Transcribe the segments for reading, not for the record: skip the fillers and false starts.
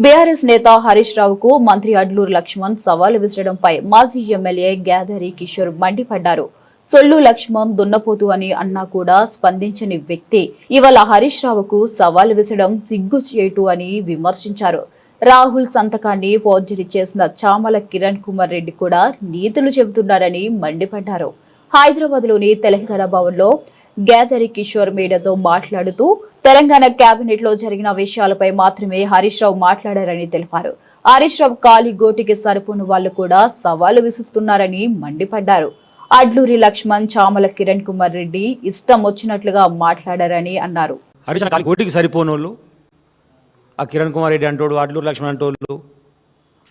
BRS నేత హరీష్ రావుకు మంత్రి అడ్లూరు లక్ష్మణ్ సవాలు విసరడంపై మాజీ ఎమ్మెల్యే గ్యాదరి కిషోర్ మండిపడ్డారు. సొల్లు లక్ష్మణ్ దున్నపోతు అని అన్నా కూడా స్పందించని వ్యక్తి ఇవాళ హరీష్ రావుకు సవాలు విసరడం సిగ్గుచేటు అని విమర్శించారు. రాహుల్ సంతకాన్ని ఫోర్జరీ చేసిన చామల కిరణ్ కుమార్ రెడ్డి కూడా నీతులు చెబుతున్నారని మండిపడ్డారు. హైదరాబాద్ లోని తెలంగాణ భవన్లో గ్యాదరి కిషోర్ మీడియాతో మాట్లాడుతూ తెలంగాణ కేబినెట్ లో జరిగిన విషయాలపై మాత్రమే హరీష్ రావు మాట్లాడారని తెలిపారు. హరీష్ రావు కాలి గోటికి సరిపోని వాళ్లు కూడా సవాలు విసుస్తున్నారని మండిపడ్డారు. అడ్లూరి లక్ష్మణ్, చామల కిరణ్ కుమార్ రెడ్డి ఇష్టం వచ్చినట్లుగా మాట్లాడారని అన్నారు. ఆ కిరణ్ కుమార్ రెడ్డి అంటోడు, అడ్లూరు లక్ష్మణ్ అంటోళ్ళు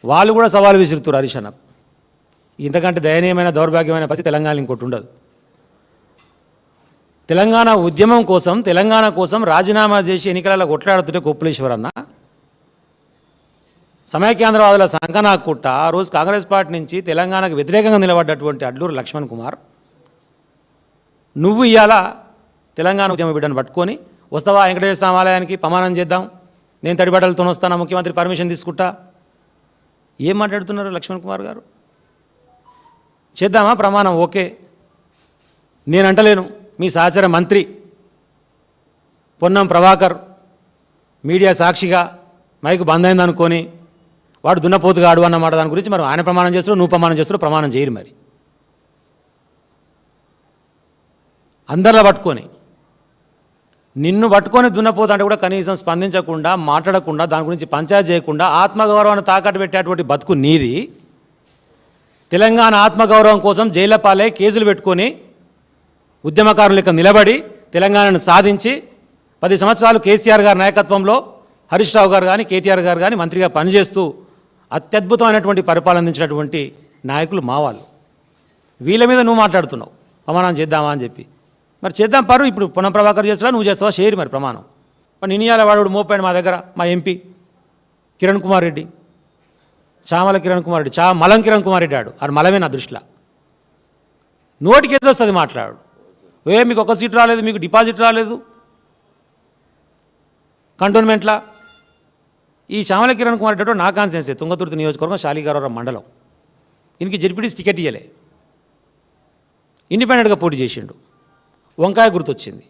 వాళ్ళు కూడా సవాలు విసురుతారు హరీష్ అన్నకు. ఇంతకంటే దయనీయమైన దౌర్భాగ్యమైన పరిస్థితి తెలంగాణ ఇంకోటి ఉండదు. తెలంగాణ ఉద్యమం కోసం, తెలంగాణ కోసం రాజీనామా చేసి ఎన్నికలలో కొట్లాడుతుంటే కొప్పులేశ్వర్ అన్న సమైక్యాంధ్రవాదుల సంకనాకుట్ట ఆ రోజు కాంగ్రెస్ పార్టీ నుంచి తెలంగాణకు వ్యతిరేకంగా నిలబడ్డటువంటి అడ్లూరు లక్ష్మణ్ కుమార్, నువ్వు ఇవాళ తెలంగాణ ఉద్యమ బిడ్డను పట్టుకొని వస్తావా వెంకటేశ్వర స్వామి ఆలయానికి ప్రమాణం చేద్దాం, నేను తడిబట్టలతో వస్తాను, ముఖ్యమంత్రి పర్మిషన్ తీసుకుంటా, ఏం మాట్లాడుతున్నారు లక్ష్మణ్ కుమార్ గారు? చేద్దామా ప్రమాణం? ఓకే, నేను అంటలేను. మీ సహచర మంత్రి పొన్నం ప్రభాకర్ మీడియా సాక్షిగా మైకు బంద్ అయిందనుకొని వాడు దున్నపోతుగాడు అన్నమాట. దాని గురించి మరి ఆయన ప్రమాణం చేస్తాడు, నువ్వు ప్రమాణం చేస్తాడు, ప్రమాణం చేయరు. మరి అందరిలో పట్టుకొని నిన్ను పట్టుకొని దున్నపోతు అంటే కూడా కనీసం స్పందించకుండా, మాట్లాడకుండా, దాని గురించి పంచాయతీ చేయకుండా ఆత్మగౌరవాన్ని తాకట్టు పెట్టేటువంటి బతుకు నీది. తెలంగాణ ఆత్మగౌరవం కోసం జైళ్ల పాలై కేసులు పెట్టుకొని ఉద్యమకారుల లెక్క నిలబడి తెలంగాణను సాధించి 10 సంవత్సరాలు కేసీఆర్ గారి నాయకత్వంలో హరీష్ రావు గారు కానీ, కేటీఆర్ గారు కానీ మంత్రిగా పనిచేస్తూ అత్యద్భుతమైనటువంటి పరిపాలన అందించినటువంటి నాయకులు మా వాళ్ళు. వీళ్ళ మీద నువ్వు మాట్లాడుతున్నావు ప్రమాణం చేద్దామా అని చెప్పి. మరి చేద్దాం పరు. ఇప్పుడు పొన్నం ప్రభాకర్ చేస్తావా, నువ్వు చేస్తావా? షేర్ మరి ప్రమాణం. మరి నినియాల వాడు మోపాడు మా దగ్గర, మా ఎంపీ కిరణ్ కుమార్ రెడ్డి, చామల కిరణ్ కుమార్ రెడ్డి, మలం కిరణ్ కుమార్ రెడ్డి ఆడు. అది మలమే నా దృష్టిలో. నోటికి ఏదొస్తుంది మాట్లాడు. మీకు ఒక సీట్ రాలేదు, మీకు డిపాజిట్ రాలేదు కంటోన్మెంట్లా. ఈ చామల కిరణ్ కుమార్ రెడ్డి నా కాన్సెన్సే, తుంగతుర్తి నియోజకవర్గం, శాలిగారవరం మండలం. ఈయనకి జెడ్పీటీసీ టికెట్ ఇవ్వలే, ఇండిపెండెంట్గా పోటీ చేసిండు. వంకాయ గుర్తు వచ్చింది,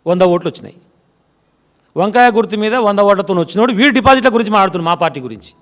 100 ఓట్లు వచ్చినాయి. వంకాయ గుర్తు మీద 100 ఓట్లతో వచ్చినోడు వీడు డిపాజిట్ల గురించి మాట్లాడుతున్నాడు, మా పార్టీ గురించి.